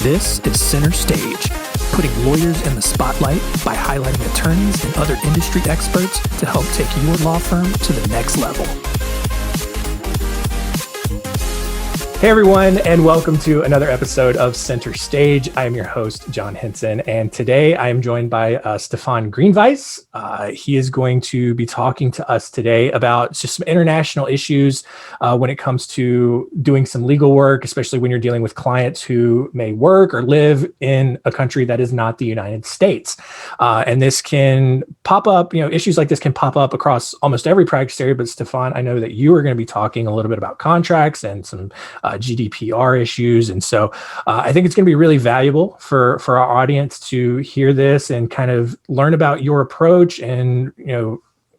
This is Center Stage, putting lawyers in the spotlight by highlighting attorneys and other industry experts to help take your law firm to the next level. Hey everyone, and welcome to another episode of Center Stage. I am your host, John Henson, and today I am joined by Stephan Grynwajc. He is going to be talking to us today about just some international issues when it comes to doing some legal work, especially when you're dealing with clients who may work or live in a country that is not the United States. And this can pop up, issues like this can pop up across almost every practice area. But Stephan, I know that you are going to be talking a little bit about contracts and some GDPR issues. And so I think it's going to be really valuable for our audience to hear this and kind of learn about your approach and,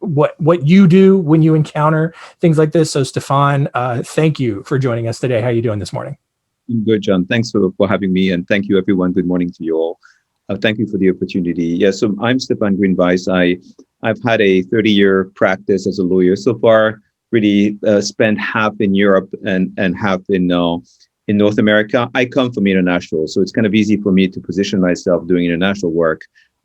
what you do when you encounter things like this. So Stephan, thank you for joining us today. How are you doing this morning? Good, John. Thanks for having me. And thank you, everyone. Good morning to you all. Thank you for the opportunity. Yeah, so I'm Stephan Grynwajc. I've had a 30-year practice as a lawyer so far. Really spent half in Europe and half in North America. I come from international, so it's kind of easy for me to position myself doing international work.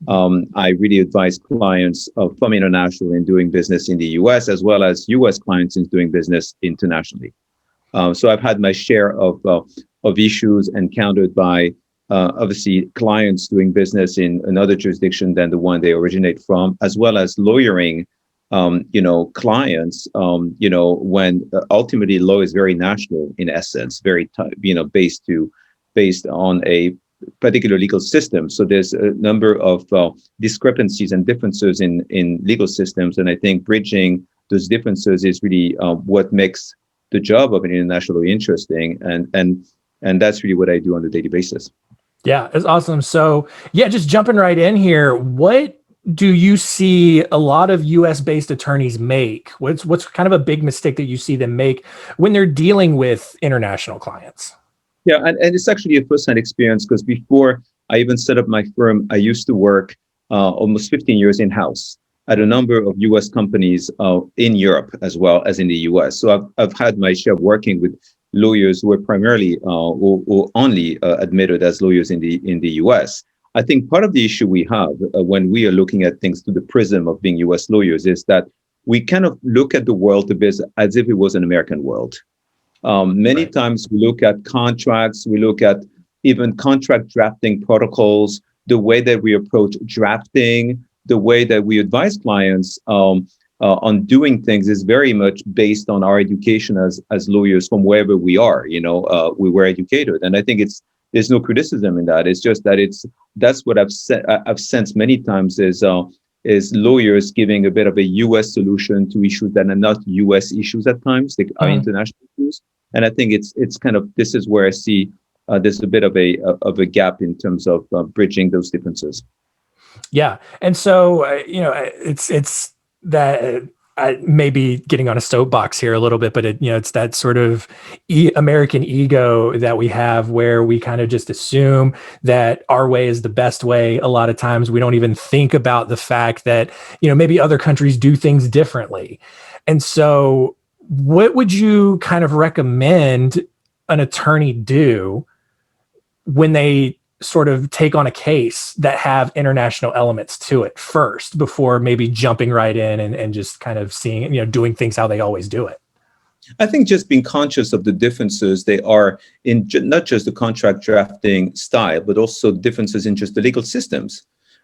I really advise clients from international in doing business in the US, as well as US clients in doing business internationally. So I've had my share of issues encountered by obviously clients doing business in another jurisdiction than the one they originate from, as well as lawyering clients, when ultimately law is very national in essence, very, based on a particular legal system. So there's a number of discrepancies and differences in legal systems. And I think bridging those differences is really what makes the job of an international lawyer interesting. And that's really what I do on a daily basis. Yeah, it's awesome. So yeah, just jumping right in here, what do you see a lot of US-based attorneys make? What's kind of a big mistake that you see them make when they're dealing with international clients? Yeah, and it's actually a first-hand experience because before I even set up my firm, I used to work almost 15 years in-house at a number of US companies in Europe as well as in the US. So I've had my share of working with lawyers who are primarily or only admitted as lawyers in the US. I think part of the issue we have when we are looking at things through the prism of being US lawyers is that we kind of look at the world a bit as if it was an American world. Many times we look at contracts, we look at even contract drafting protocols, the way that we approach drafting, the way that we advise clients on doing things is very much based on our education as lawyers from wherever we are. We were educated. And I think there's no criticism in that. It's just that that's what I've sensed many times is lawyers giving a bit of a US solution to issues that are not US issues at times. They are international issues. And I think it's kind of, this is where I see there's a bit of a gap in terms of bridging those differences. Yeah. And so, it's that I may be getting on a soapbox here a little bit, but it's that sort of American ego that we have where we kind of just assume that our way is the best way. A lot of times we don't even think about the fact that, maybe other countries do things differently. And so what would you kind of recommend an attorney do when they sort of take on a case that have international elements to it first before maybe jumping right in and just kind of seeing, doing things how they always do it? I think just being conscious of the differences they are in not just the contract drafting style, but also differences in just the legal systems.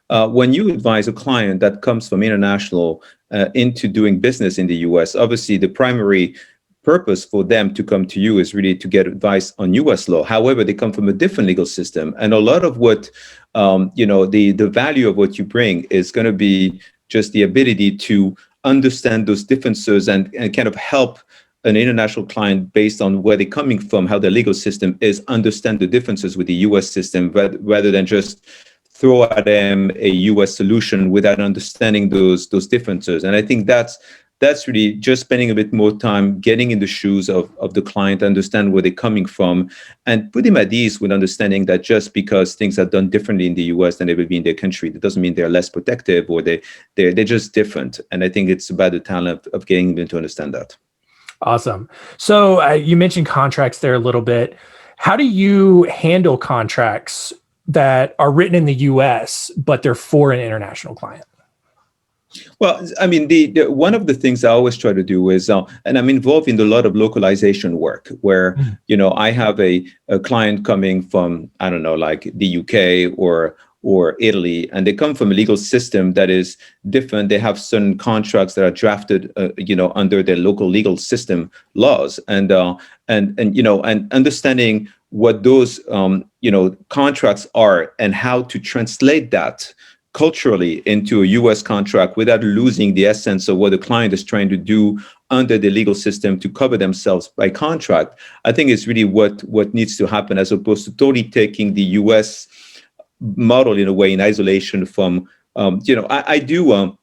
When you advise a client that comes from international into doing business in the US, obviously the primary purpose for them to come to you is really to get advice on US law. However, they come from a different legal system. And a lot of what, the value of what you bring is going to be just the ability to understand those differences and kind of help an international client based on where they're coming from, how their legal system is, understand the differences with the US system rather than just throw at them a US solution without understanding those differences. And I think that's really just spending a bit more time getting in the shoes of the client, understand where they're coming from, and put them at ease with understanding that just because things are done differently in the US than they would be in their country, that doesn't mean they're less protective or they're just different. And I think it's about the talent of getting them to understand that. Awesome. So you mentioned contracts there a little bit. How do you handle contracts that are written in the US, but they're for an international client? Well, I mean, the one of the things I always try to do is, and I'm involved in a lot of localization work where, I have a client coming from, I don't know, like the UK or Italy, and they come from a legal system that is different. They have certain contracts that are drafted, under their local legal system laws, and understanding what those, contracts are and how to translate that culturally into a US contract without losing the essence of what the client is trying to do under the legal system to cover themselves by contract, I think is really what needs to happen, as opposed to totally taking the US model in a way in isolation from, I do,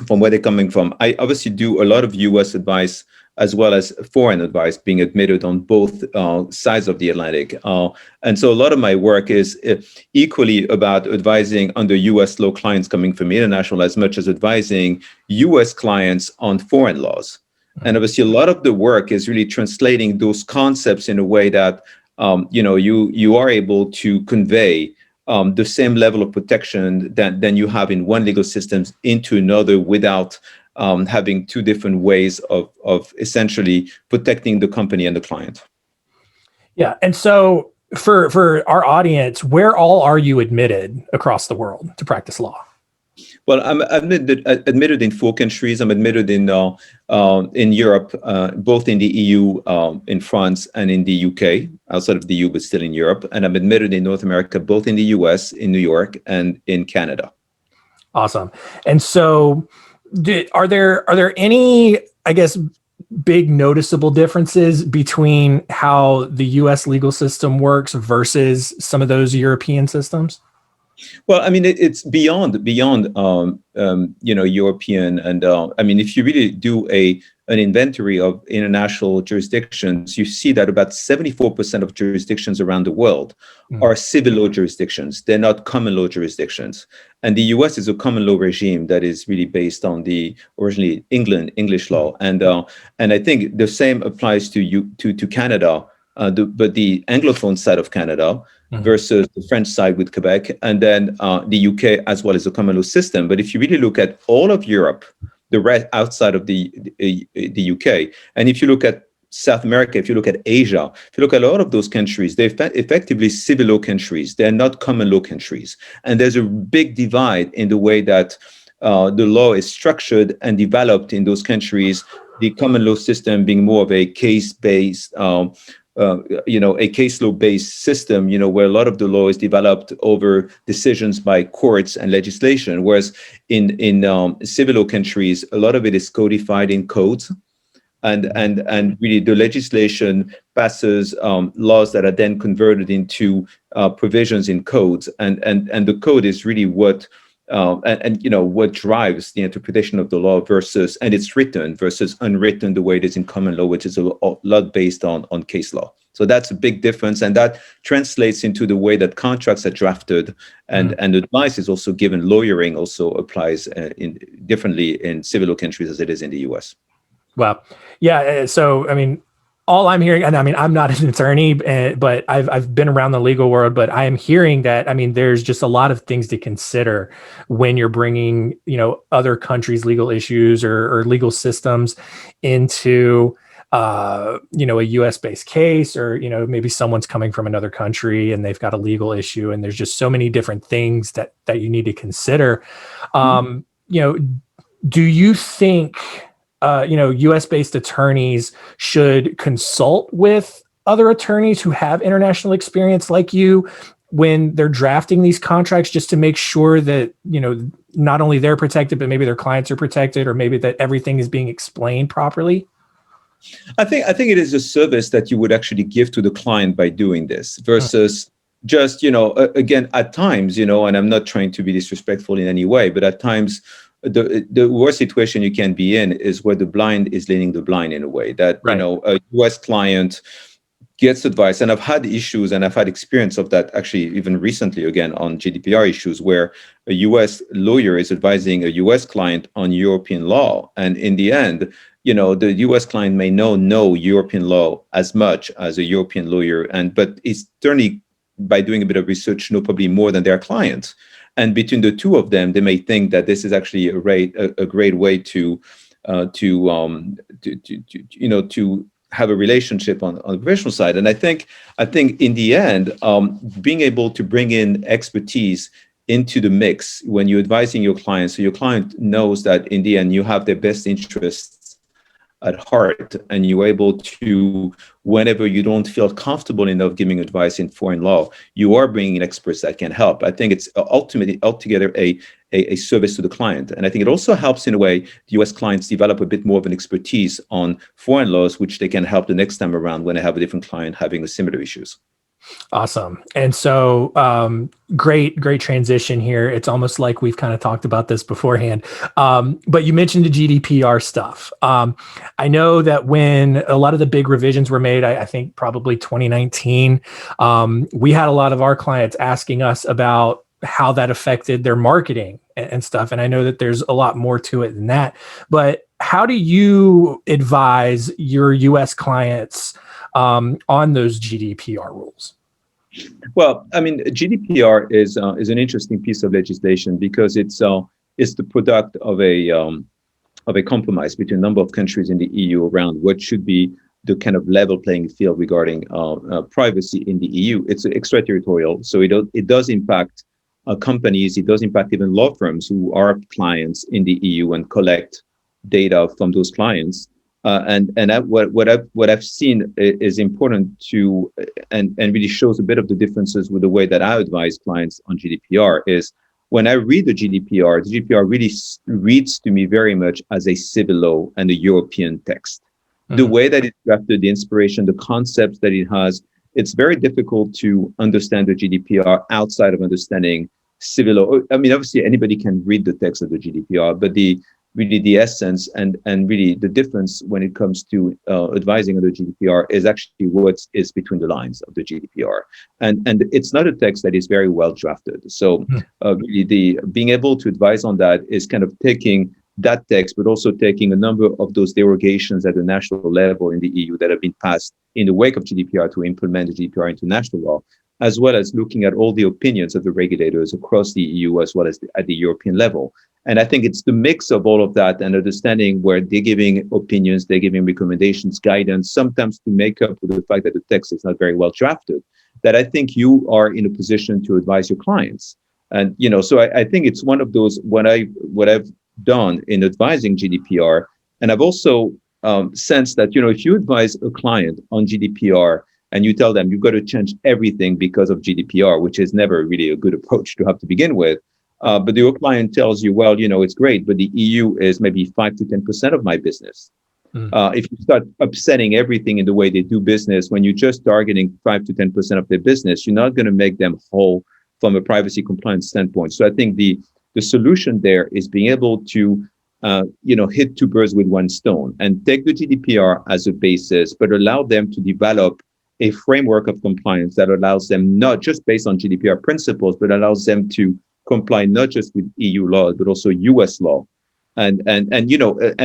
from where they're coming from. I obviously do a lot of US advice as well as foreign advice being admitted on both sides of the Atlantic. And so a lot of my work is equally about advising under US law clients coming from international, as much as advising US clients on foreign laws. And obviously a lot of the work is really translating those concepts in a way that, you are able to convey the same level of protection than you have in one legal system into another without having two different ways of essentially protecting the company and the client. Yeah. And so for our audience, where all are you admitted across the world to practice law? Well, I'm admitted in 4 countries. I'm admitted in Europe, both in the EU, in France, and in the UK, outside of the EU, but still in Europe. And I'm admitted in North America, both in the US, in New York, and in Canada. Awesome. And so are there any, I guess, big noticeable differences between how the US legal system works versus some of those European systems? Well, I mean, it's beyond European, and I mean, if you really do an inventory of international jurisdictions, you see that about 74% of jurisdictions around the world are civil law jurisdictions. They're not common law jurisdictions. And the US is a common law regime that is really based on the originally English law. And I think the same applies to Canada, but the Anglophone side of Canada versus the French side with Quebec, and then the UK as well as the common law system. But if you really look at all of Europe, the rest outside of the UK, and if you look at South America, if you look at Asia, if you look at a lot of those countries, they're effectively civil law countries. They're not common law countries. And there's a big divide in the way that the law is structured and developed in those countries, the common law system being more of a case-based, a case law-based system, where a lot of the law is developed over decisions by courts and legislation, whereas in civil law countries, a lot of it is codified in codes, and really the legislation passes laws that are then converted into provisions in codes, and the code is really what what drives the interpretation of the law versus, and it's written versus unwritten, the way it is in common law, which is a lot based on case law. So that's a big difference, and that translates into the way that contracts are drafted, and advice is also given. Lawyering also applies differently in civil law countries as it is in the US. Well, yeah. So, I mean, all I'm hearing, and I mean, I'm not an attorney, but I've been around the legal world, but I am hearing that, I mean, there's just a lot of things to consider when you're bringing, other countries' legal issues or legal systems into, a US-based case, or, maybe someone's coming from another country and they've got a legal issue, and there's just so many different things that you need to consider. Do you think US-based attorneys should consult with other attorneys who have international experience like you when they're drafting these contracts, just to make sure that, not only they're protected, but maybe their clients are protected, or maybe that everything is being explained properly? I think it is a service that you would actually give to the client by doing this versus just, again, at times, and I'm not trying to be disrespectful in any way, but at times, the worst situation you can be in is where the blind is leading the blind, in a way that, a US client gets advice, and I've had issues and I've had experience of that actually even recently again on GDPR issues where a US lawyer is advising a US client on European law. And in the end, the US client may know no European law as much as a European lawyer, but it's certainly by doing a bit of research know probably more than their clients. And between the two of them, they may think that this is actually a great way to have a relationship on the professional side. And I think in the end, being able to bring in expertise into the mix when you're advising your clients, so your client knows that in the end you have their best interests at heart, and you're able to, whenever you don't feel comfortable enough giving advice in foreign law, you are bringing in experts that can help. I think it's ultimately altogether a service to the client. And I think it also helps in a way the US clients develop a bit more of an expertise on foreign laws, which they can help the next time around when they have a different client having similar issues. Awesome. And so great transition here. It's almost like we've kind of talked about this beforehand. But you mentioned the GDPR stuff. I know that when a lot of the big revisions were made, I think probably 2019, we had a lot of our clients asking us about how that affected their marketing and stuff. And I know that there's a lot more to it than that. But how do you advise your US clients on those GDPR rules? Well, I mean, GDPR is an interesting piece of legislation because it's the product of a compromise between a number of countries in the EU around what should be the kind of level playing field regarding privacy in the EU. It's extraterritorial, so it does impact companies. It does impact even law firms who are clients in the EU and collect data from those clients. What I've seen is important to and really shows a bit of the differences with the way that I advise clients on GDPR is when I read the GDPR really reads to me very much as a civil law and a European text. Mm-hmm. The way that it's drafted, the inspiration, the concepts that it has, it's very difficult to understand the GDPR outside of understanding civil law. I mean, obviously anybody can read the text of the GDPR, but really the essence and really the difference when it comes to advising on the GDPR is actually what is between the lines of the GDPR. And it's not a text that is very well drafted. So really the being able to advise on that is kind of taking that text, but also taking a number of those derogations at the national level in the EU that have been passed in the wake of GDPR to implement the GDPR into national law, as well as looking at all the opinions of the regulators across the EU, as well as at the European level. And I think it's the mix of all of that and understanding where they're giving opinions, they're giving recommendations, guidance, sometimes to make up for the fact that the text is not very well drafted, that I think you are in a position to advise your clients. And, so I think it's one of those, what I've done in advising GDPR. And I've also sensed that, if you advise a client on GDPR and you tell them you've got to change everything because of GDPR, which is never really a good approach to have to begin with. But your client tells you, well, it's great, but the EU is maybe 5 to 10% of my business. If you start upsetting everything in the way they do business, when you're just targeting 5 to 10% of their business, you're not going to make them whole from a privacy compliance standpoint. So I think the solution there is being able to, hit two birds with one stone and take the GDPR as a basis, but allow them to develop a framework of compliance that allows them not just based on GDPR principles, but allows them to comply not just with EU law, but also US law. And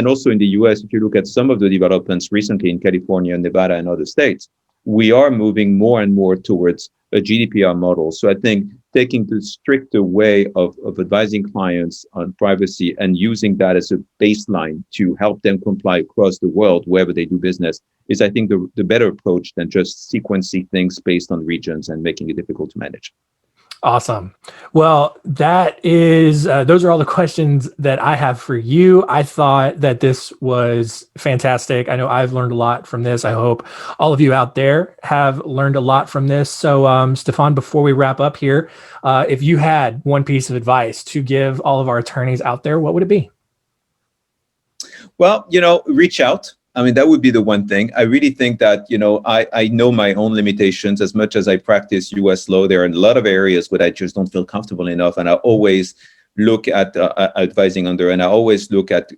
also in the US, if you look at some of the developments recently in California, Nevada, and other states, we are moving more and more towards a GDPR model. So I think taking the stricter way of advising clients on privacy and using that as a baseline to help them comply across the world, wherever they do business, is I think the better approach than just sequencing things based on regions and making it difficult to manage. Awesome. Well, that is, those are all the questions that I have for you. I thought that this was fantastic. I know I've learned a lot from this. I hope all of you out there have learned a lot from this. So, Stephan, before we wrap up here, if you had one piece of advice to give all of our attorneys out there, what would it be? Well, reach out. I mean, that would be the one thing. I really think that, I know my own limitations as much as I practice US law. There are a lot of areas where I just don't feel comfortable enough. And I always look at advising under, and I always look at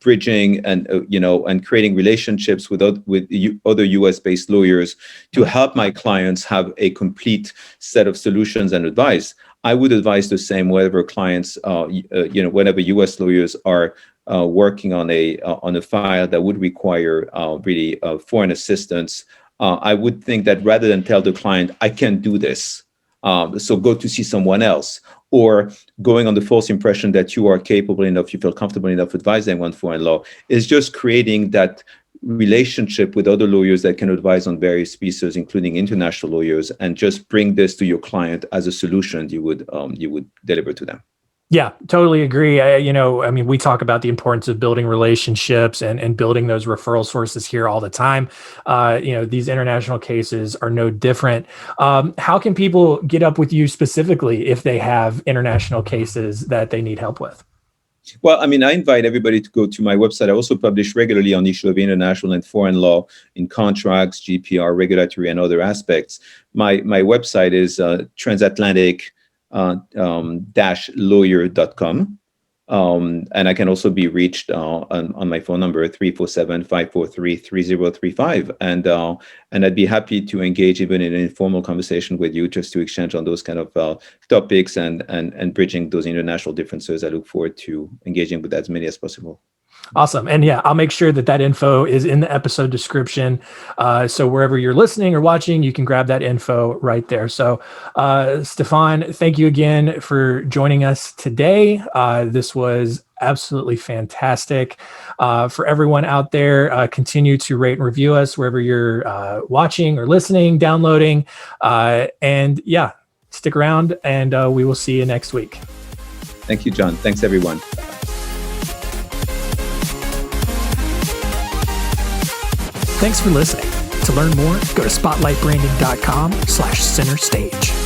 bridging and and creating relationships with other US-based lawyers to help my clients have a complete set of solutions and advice. I would advise the same whenever clients, whenever US lawyers are working on a file that would require really foreign assistance. I would think that rather than tell the client, I can't do this, so go to see someone else, or going on the false impression that you are capable enough, you feel comfortable enough advising on foreign law, is just creating that relationship with other lawyers that can advise on various pieces, including international lawyers, and just bring this to your client as a solution you would deliver to them. Yeah, totally agree. We talk about the importance of building relationships and building those referral sources here all the time. These international cases are no different. How can people get up with you specifically if they have international cases that they need help with? Well, I invite everybody to go to my website. I also publish regularly on the issue of international and foreign law in contracts, GDPR, regulatory, and other aspects. My website is transatlantic lawyer.com. And I can also be reached on my phone number, 347-543-3035. And I'd be happy to engage even in an informal conversation with you, just to exchange on those kind of topics and bridging those international differences. I look forward to engaging with as many as possible. Awesome. And yeah, I'll make sure that info is in the episode description. So wherever you're listening or watching, you can grab that info right there. So Stephan, thank you again for joining us today. This was absolutely fantastic. For everyone out there, continue to rate and review us wherever you're watching or listening, downloading. And yeah, stick around, and we will see you next week. Thank you, John. Thanks, everyone. Thanks for listening. To learn more, go to spotlightbranding.com/centerstage.